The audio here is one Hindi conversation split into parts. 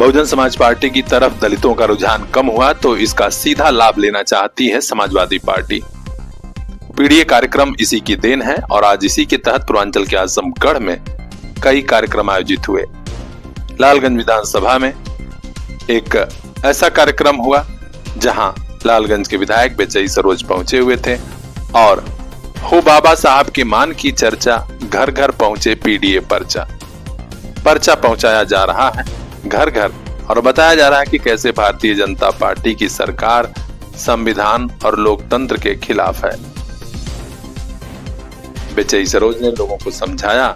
बहुजन समाज पार्टी की तरफ दलितों का रुझान कम हुआ तो इसका सीधा लाभ लेना चाहती है समाजवादी पार्टी। पीडीए कार्यक्रम इसी की देन है और आज इसी के तहत पूर्वांचल के आजमगढ़ में कई कार्यक्रम आयोजित हुए। लालगंज विधानसभा में एक ऐसा कार्यक्रम हुआ जहां लालगंज के विधायक बेचई सरोज पहुंचे हुए थे और हो बाबा साहब के मान की चर्चा, घर घर पहुंचे पीडीए पर्चा पहुंचाया जा रहा है घर घर और बताया जा रहा है कि कैसे भारतीय जनता पार्टी की सरकार संविधान और लोकतंत्र के खिलाफ है। बेचई सरोज ने लोगों को समझाया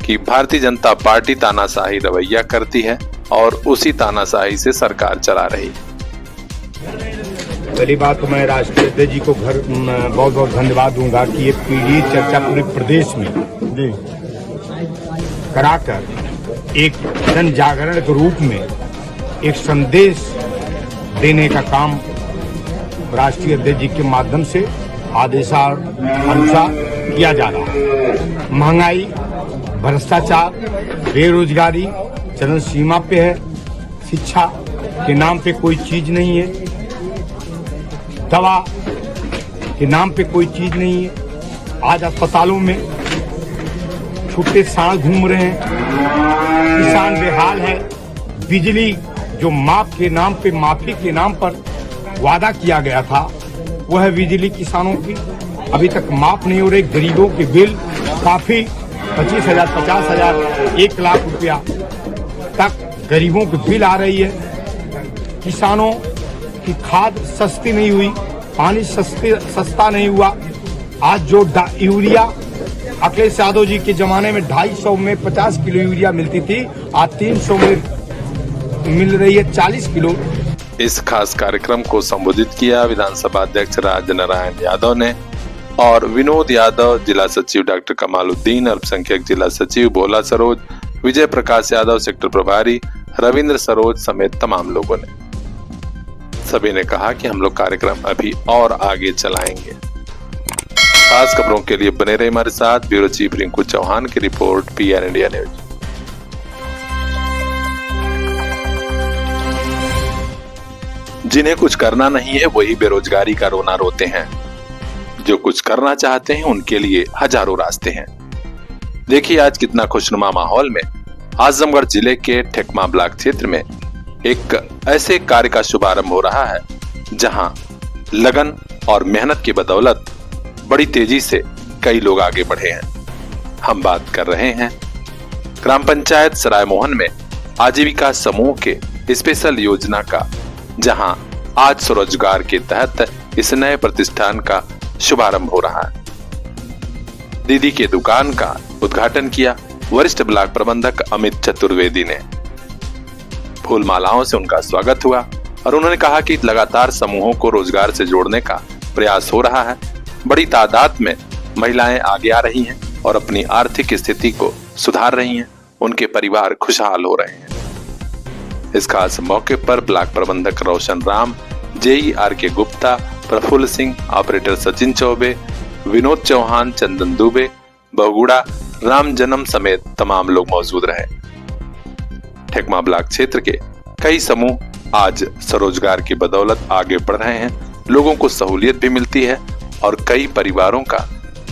कि भारतीय जनता पार्टी तानाशाही रवैया करती है और उसी तानाशाही से सरकार चला रही। पहली बात तो मैं राष्ट्रीय अध्यक्ष जी को बहुत बहुत धन्यवाद दूंगा कि ये पीडीए चर्चा पूरे प्रदेश में कराकर एक जन जागरण के रूप में एक संदेश देने का काम राष्ट्रीय अध्यक्ष जी के माध्यम से आदेशानुसार किया जा रहा है। महंगाई, भ्रष्टाचार, बेरोजगारी चरम सीमा पे है, शिक्षा के नाम पे कोई चीज नहीं है, दवा के नाम पे कोई चीज नहीं है। आज अस्पतालों में छुट्टे सांड घूम रहे हैं, किसान बेहाल है। बिजली जो माफ के नाम पे, माफी के नाम पर वादा किया गया था, वह बिजली किसानों की अभी तक माफ नहीं हो रही। गरीबों के बिल काफी 25,000, 50,000, 1 लाख रुपया तक गरीबों के बिल आ रही है। किसानों की खाद सस्ती नहीं हुई, पानी सस्ता नहीं हुआ। आज जो यूरिया अखिलेश यादव जी के जमाने में 250 में 50 किलो यूरिया मिलती थी, आज 300 में मिल रही है 40 किलो। इस खास कार्यक्रम को संबोधित किया विधानसभा अध्यक्ष राज नारायण यादव ने और विनोद यादव, जिला सचिव डॉक्टर कमालुद्दीन, अल्पसंख्यक जिला सचिव भोला सरोज, विजय प्रकाश यादव सेक्टर प्रभारी, रविंद्र सरोज समेत तमाम लोगों ने। सभी ने कहा कि हम लोग कार्यक्रम अभी और आगे चलाएंगे। खास खबरों के लिए बने रहे हमारे साथ। ब्यूरो चीफ रिंकू चौहान की रिपोर्ट, पीआर इंडिया न्यूज। जिन्हें कुछ करना नहीं है वही बेरोजगारी का रोना रोते हैं, जो कुछ करना चाहते हैं उनके लिए हजारों रास्ते हैं। देखिए आज कितना खुशनुमा माहौल में आजमगढ़ जिले के ठेकमा ब्लॉक क्षेत्र में एक ऐसे कार्य का शुभारंभ हो रहा है जहां लगन और मेहनत की बदौलत बड़ी तेजी से कई लोग आगे बढ़े हैं। हम बात कर रहे हैं ग्राम पंचायत सराय मोहन में आजीविका समूह के स्पेशल योजना का, जहां आज स्वरोजगार के तहत इस नए प्रतिष्ठान का शुभारंभ हो रहा है। दीदी के दुकान का उद्घाटन किया वरिष्ठ ब्लॉक प्रबंधक अमित चतुर्वेदी ने। फूल मालाओं से उनका स्वागत हुआ और उन्होंने कहा कि लगातार समूहों को रोजगार से जोड़ने का प्रयास हो रहा है। बड़ी तादाद में महिलाएं आगे आ रही हैं और अपनी आर्थिक स्थिति को सुधार रही हैं। उनके परिवार खुशहाल हो रहे हैं। इस खास मौके पर ब्लॉक प्रबंधक रोशन राम, जेई आर के गुप्ता, प्रफुल्ल सिंह, ऑपरेटर सचिन चौबे, विनोद चौहान, चंदन दुबे, बहुगुड़ा, राम जन्म समेत तमाम लोग मौजूद रहे। ठेकमा ब्लॉक क्षेत्र के कई समूह आज स्वरोजगार की बदौलत आगे बढ़ रहे हैं। लोगों को सहूलियत भी मिलती है और कई परिवारों का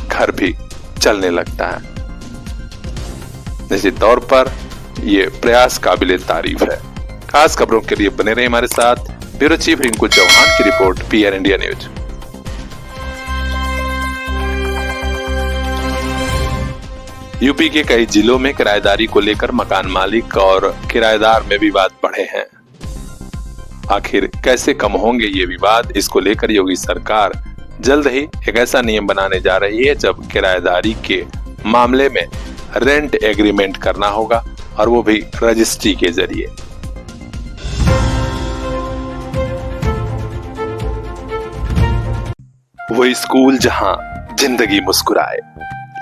घर भी चलने लगता है। निश्चित तौर पर ये प्रयास काबिले तारीफ है। खास खबरों के लिए बने रहे हमारे साथ। ब्यूरो चीफ रिंकू चौहान की report, PR India news. UP के कई जिलों में किराएदारी को लेकर मकान मालिक और किराएदार में विवाद बढ़े हैं। आखिर कैसे कम होंगे ये विवाद, इसको लेकर योगी सरकार जल्द ही एक ऐसा नियम बनाने जा रही है जब किराएदारी के मामले में रेंट एग्रीमेंट करना होगा और वो भी रजिस्ट्री के जरिए। वो स्कूल जहां जिंदगी मुस्कुराए,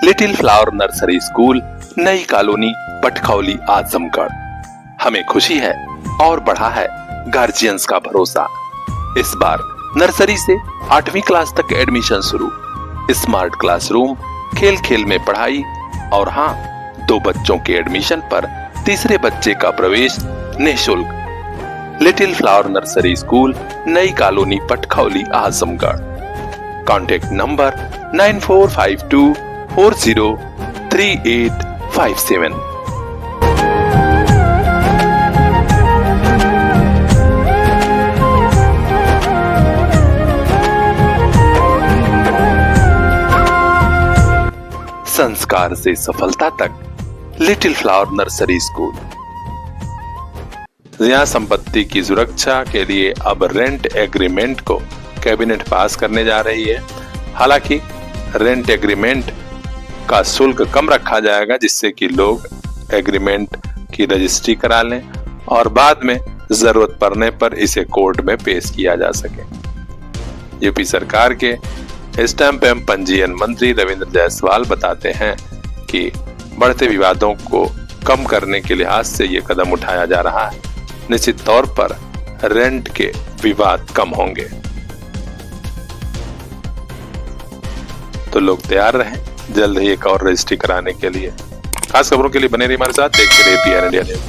लिटिल फ्लावर नर्सरी स्कूल, नई कॉलोनी, पटखौली, आजमगढ़। हमें खुशी है और बढ़ा है गार्जियंस का भरोसा। इस बार नर्सरी से 8वीं क्लास तक एडमिशन शुरू। स्मार्ट क्लासरूम, खेल खेल में पढ़ाई और हाँ, 2 बच्चों के एडमिशन पर तीसरे बच्चे का प्रवेश निःशुल्क। लिटिल फ्लावर नर्सरी स्कूल, नई colony, Patkhauli, Azamgarh. Contact number 9452403857। संस्कार से सफलता तक, लिटिल फ्लावर नर्सरी स्कूल। यहाँ संपत्ति की सुरक्षा के लिए अब रेंट एग्रीमेंट को कैबिनेट पास करने जा रही है। हालांकि रेंट एग्रीमेंट का शुल्क कम रखा जाएगा, जिससे कि लोग एग्रीमेंट की रजिस्ट्री करा लें और बाद में जरूरत पड़ने पर इसे कोर्ट में पेश किया जा सके। यूपी सरकार के स्टैंप एवं पंजीयन मंत्री रविंद्र जायसवाल बताते हैं कि बढ़ते विवादों को कम करने के लिहाज से ये कदम उठाया जा रहा है। निश्चित तौर पर रेंट के विवाद कम होंगे, तो लोग तैयार रहें जल्द ही एक और रजिस्ट्री कराने के लिए। खास खबरों के लिए बने रहिए हमारे साथ, देखते रहिए पीआर इंडिया न्यूज।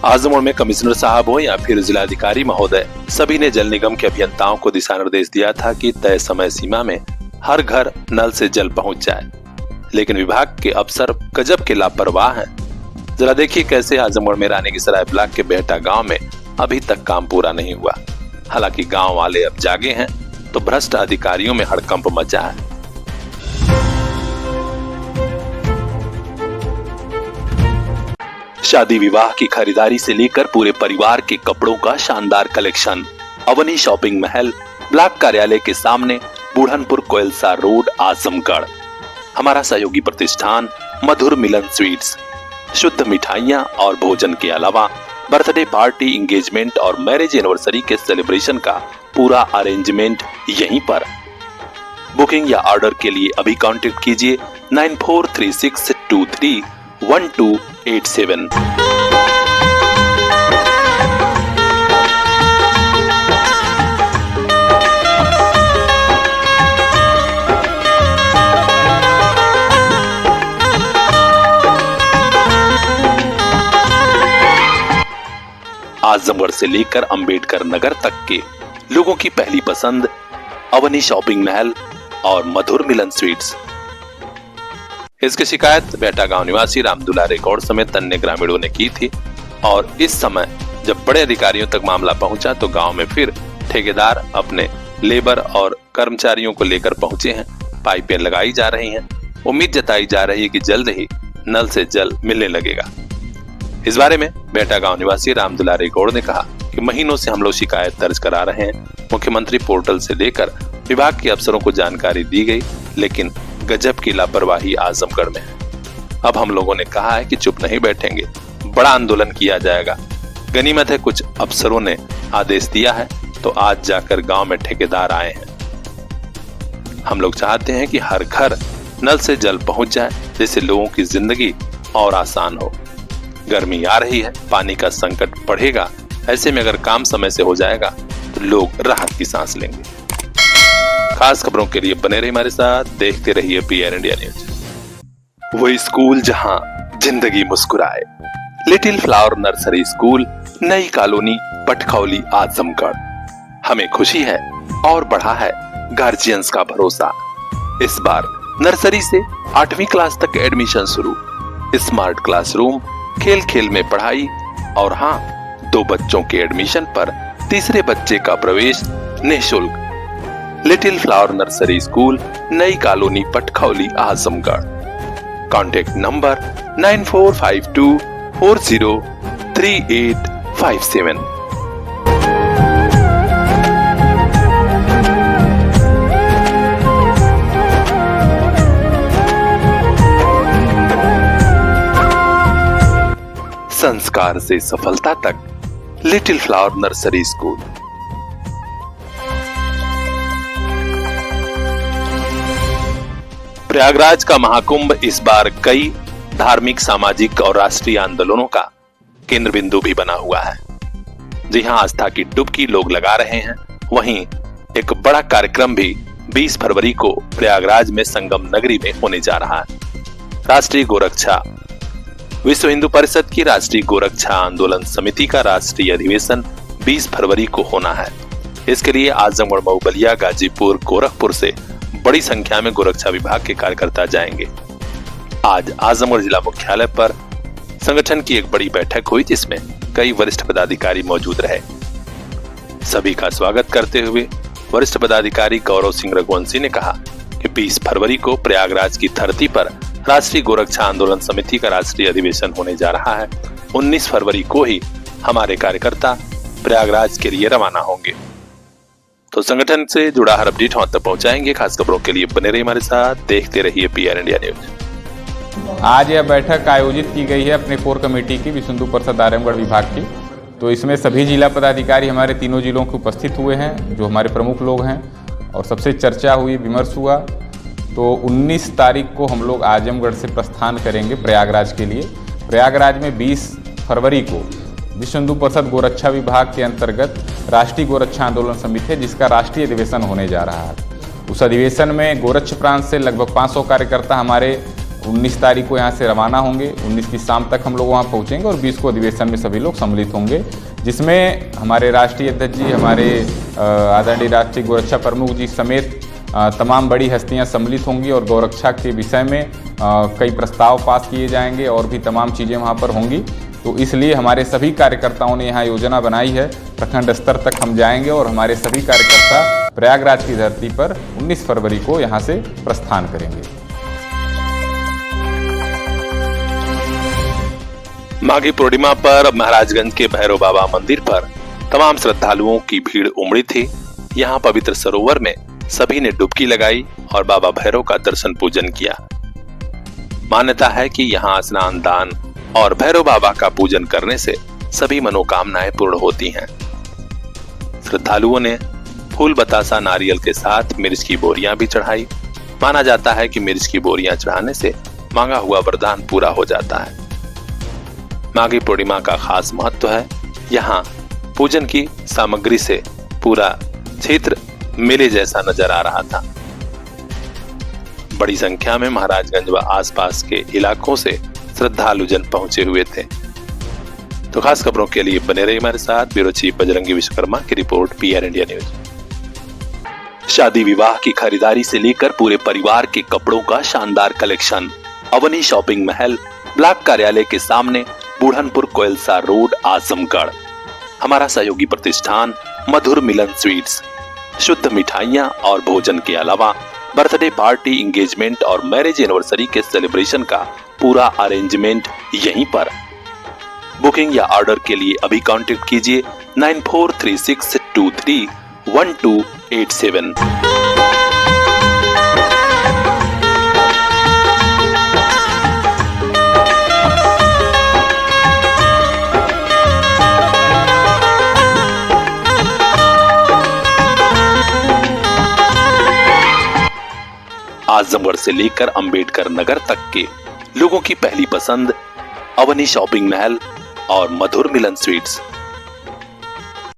आजमगढ़ में कमिश्नर साहब हो या फिर जिलाधिकारी महोदय, सभी ने जल निगम के अभियंताओं को दिशा निर्देश दिया था कि तय समय सीमा में हर घर नल से जल पहुंच जाए, लेकिन विभाग के अफसर गजब के लापरवाह हैं। जरा देखिए कैसे आजमगढ़ में रानी की सराय ब्लॉक के बेहटा गांव में अभी तक काम पूरा नहीं हुआ। हालांकि गांव वाले अब जागे हैं तो भ्रष्ट अधिकारियों में हड़कंप मचा है। शादी विवाह की खरीदारी से लेकर पूरे परिवार के कपड़ों का शानदार कलेक्शन अवनी शॉपिंग महल, ब्लॉक कार्यालय के सामने, बुढ़नपुर कोयलसा रोड, आजमगढ़। हमारा सहयोगी प्रतिष्ठान मधुर मिलन स्वीट्स। शुद्ध मिठाइयाँ और भोजन के अलावा बर्थडे पार्टी, एंगेजमेंट और मैरिज एनिवर्सरी के सेलिब्रेशन का पूरा अरेंजमेंट यहीं पर। बुकिंग या ऑर्डर के लिए अभी कांटेक्ट कीजिए 9436231287। आजमगढ़ से लेकर अंबेडकर नगर तक के लोगों की पहली पसंद अवनी शॉपिंग महल और मधुर मिलन स्वीट्स। इसकी शिकायत बेहटा गांव निवासी रामदुलारे गौड़ समेत अन्य ग्रामीणों ने की थी और इस समय जब बड़े अधिकारियों तक मामला पहुंचा तो गांव में फिर ठेकेदार अपने लेबर और कर्मचारियों को लेकर पहुंचे हैं। पाइपें लगाई जा रही हैं। उम्मीद जताई जा रही है कि जल्द ही नल से जल मिलने लगेगा। इस बारे में बेहटा गांव निवासी रामदुलारे गौड़ ने कहा कि महीनों से हम लोग शिकायत दर्ज करा रहे हैं। मुख्यमंत्री पोर्टल से लेकर विभाग के अफसरों को जानकारी दी गई, लेकिन गजब की लापरवाही आजमगढ़ में है। अब हम लोगों ने कहा है कि चुप नहीं बैठेंगे, बड़ा आंदोलन किया जाएगा। गनीमत है कुछ अफसरों ने आदेश दिया है तो आज जाकर गांव में ठेकेदार आए हैं। हम लोग चाहते हैं कि हर घर नल से जल पहुंच जाए, जिससे लोगों की जिंदगी और आसान हो। गर्मी आ रही है, पानी का संकट बढ़ेगा, ऐसे में अगर काम समय से हो जाएगा तो लोग राहत की सांस लेंगे। खास खबरों के लिए बने रहिए हमारे साथ, देखते रहिए पीआर इंडिया न्यूज। वो स्कूल जहां जिंदगी मुस्कुराए, लिटिल फ्लावर नर्सरी स्कूल, नई कॉलोनी, पटखौली, आजमगढ़। हमें खुशी है और बढ़ा है गार्जियंस का भरोसा। इस बार नर्सरी से 8वीं क्लास तक एडमिशन शुरू। स्मार्ट क्लासरूम, खेल खेल में पढ़ाई और हाँ, 2 बच्चों के एडमिशन पर तीसरे बच्चे का प्रवेश निःशुल्क। लिटिल फ्लावर नर्सरी स्कूल, नई colony, Patkhauli, Azamgarh. Contact number 9452403857। संस्कार से सफलता तक, little flower nursery school. Prayagraj का महाकुंभ इस बार कई धार्मिक, सामाजिक और राष्ट्रीय आंदोलनों का केंद्र बिंदु भी बना हुआ है। जी हां, आस्था की डुबकी लोग लगा रहे हैं। वहीं एक बड़ा कार्यक्रम भी 20 फरवरी को प्रयागराज में संगम नगरी में होने जा रहा है। राष्ट्रीय गोरक्षा विश्व हिंदू परिषद की राष्ट्रीय गोरक्षा आंदोलन समिति का राष्ट्रीय अधिवेशन 20 फरवरी को होना है। इसके लिए आजमगढ़, मऊ, बलिया, गाजीपुर, गोरखपुर से बड़ी संख्या में गोरक्षा विभाग के कार्यकर्ता जाएंगे। आज आजमगढ़ जिला मुख्यालय पर संगठन की एक बड़ी बैठक हुई, जिसमें कई वरिष्ठ पदाधिकारी मौजूद रहे। सभी का स्वागत करते हुए वरिष्ठ पदाधिकारी गौरव सिंह रघुवंशी ने कहा कि 20 फरवरी को प्रयागराज की धरती पर राष्ट्रीय गोरक्षा आंदोलन समिति का राष्ट्रीय अधिवेशन होने जा रहा है। 19 फरवरी को ही हमारे कार्यकर्ता प्रयागराज के लिए रवाना होंगे। तो संगठन से जुड़ा हर अपडेट हम तक पहुंचाएंगे। खास खबरों के लिए बने रहिए हमारे साथ, देखते रहिए PR इंडिया न्यूज। आज यह बैठक आयोजित की गई है अपने कोर कमेटी की, विश्व हिंदू परिषद आजमगढ़ विभाग की। तो इसमें सभी जिला पदाधिकारी हमारे तीनों जिलों के उपस्थित हुए हैं, जो हमारे प्रमुख लोग हैं, और सबसे चर्चा हुई, विमर्श हुआ। तो 19 तारीख को हम लोग आजमगढ़ से प्रस्थान करेंगे प्रयागराज के लिए। प्रयागराज में 20 फरवरी को विश्व हिंदू परिषद गोरक्षा विभाग के अंतर्गत राष्ट्रीय गोरक्षा आंदोलन समिति है, जिसका राष्ट्रीय अधिवेशन होने जा रहा है। उस अधिवेशन में गोरक्ष प्रांत से लगभग 500 कार्यकर्ता हमारे 19 तारीख को यहाँ से रवाना होंगे। 19 की शाम तक हम लोग वहाँ पहुँचेंगे और 20 को अधिवेशन में सभी लोग सम्मिलित होंगे, जिसमें हमारे राष्ट्रीय अध्यक्ष जी, हमारे आदरणीय राष्ट्रीय गोरक्षा प्रमुख जी समेत तमाम बड़ी हस्तियां सम्मिलित होंगी और गोरक्षा के विषय में कई प्रस्ताव पास किए जाएंगे और भी तमाम चीज़ें वहां पर होंगी। तो इसलिए हमारे सभी कार्यकर्ताओं ने यहाँ योजना बनाई है, प्रखंड स्तर तक हम जाएंगे और हमारे सभी कार्यकर्ता प्रयागराज की धरती पर 19 फरवरी को यहाँ से प्रस्थान करेंगे। माघी पूर्णिमा पर महाराजगंज के भैरव बाबा मंदिर पर तमाम श्रद्धालुओं की भीड़ उमड़ी थी। यहाँ पवित्र सरोवर में सभी ने डुबकी लगाई और बाबा भैरव का दर्शन पूजन किया। मान्यता है कि यहाँ स्नान, दान और भैरव बाबा का पूजन करने से सभी मनोकामनाएं पूर्ण होती हैं। श्रद्धालुओं ने फूल, बतासा, नारियल के साथ मिर्च की बोरियां भी चढ़ाई। माना जाता है कि मिर्च की बोरियां चढ़ाने से मांगा हुआ वरदान पूरा हो जाता है। माघी पूर्णिमा का खास महत्व है। यहाँ पूजन की सामग्री से पूरा क्षेत्र मेले जैसा नजर आ रहा था। बड़ी संख्या में महाराजगंज व आसपास के इलाकों से श्रद्धालुजन पहुंचे हुए थे। तो खास खबरों के लिए बने रहिए हमारे साथ। ब्यूरो चीफ बजरंगी विश्वकर्मा की रिपोर्ट, PR इंडिया न्यूज। शादी विवाह की खरीदारी से लेकर पूरे परिवार के कपड़ों का शानदार कलेक्शन अवनी शॉपिंग महल, ब्लॉक कार्यालय के सामने, बुढ़नपुर, कोयलसा रोड, आजमगढ़। हमारा सहयोगी प्रतिष्ठान मधुर मिलन स्वीट्स। शुद्ध मिठाइयाँ और भोजन के अलावा बर्थडे पार्टी, एंगेजमेंट और मैरिज एनिवर्सरी के सेलिब्रेशन का पूरा अरेंजमेंट यहीं पर। बुकिंग या ऑर्डर के लिए अभी कांटेक्ट कीजिए 9436231287। आजमगढ़ से लेकर अंबेडकर नगर तक के लोगों की पहली पसंद अवनी शॉपिंग महल और मधुर मिलन स्वीट्स।